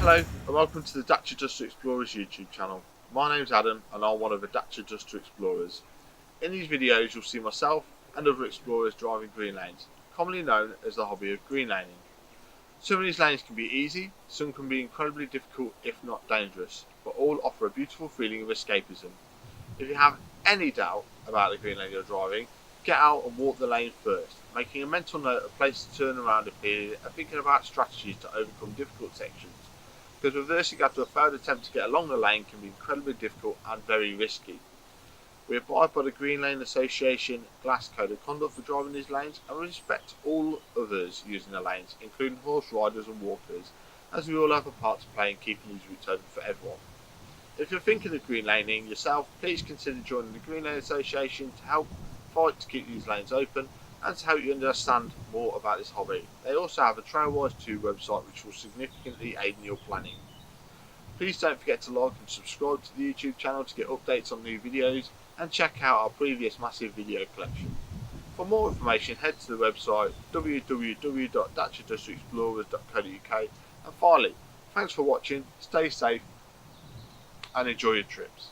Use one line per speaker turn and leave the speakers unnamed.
Hello and welcome to the Dacia Duster Explorers YouTube channel. My name's Adam and I'm one of the Dacia Duster Explorers. In these videos you'll see myself and other explorers driving green lanes, commonly known as the hobby of green laning. Some of these lanes can be easy, some can be incredibly difficult if not dangerous, but all offer a beautiful feeling of escapism. If you have any doubt about the green lane you're driving, get out and walk the lane first, making a mental note of places to turn around if needed and thinking about strategies to overcome difficult sections, because reversing after a failed attempt to get along the lane can be incredibly difficult and very risky. We abide by the Green Lane Association Glass Code of Conduct for driving these lanes and respect all others using the lanes, including horse riders and walkers, as we all have a part to play in keeping these routes open for everyone. If you're thinking of green laning yourself, please consider joining the Green Lane Association to help fight to keep these lanes open and to help you understand more about this hobby. They also have a Trailwise 2 website which will significantly aid in your planning. Please don't forget to like and subscribe to the YouTube channel to get updates on new videos and check out our previous massive video collection. For more information head to the website www.daciadusterexplorers.co.uk, and finally, thanks for watching, stay safe and enjoy your trips.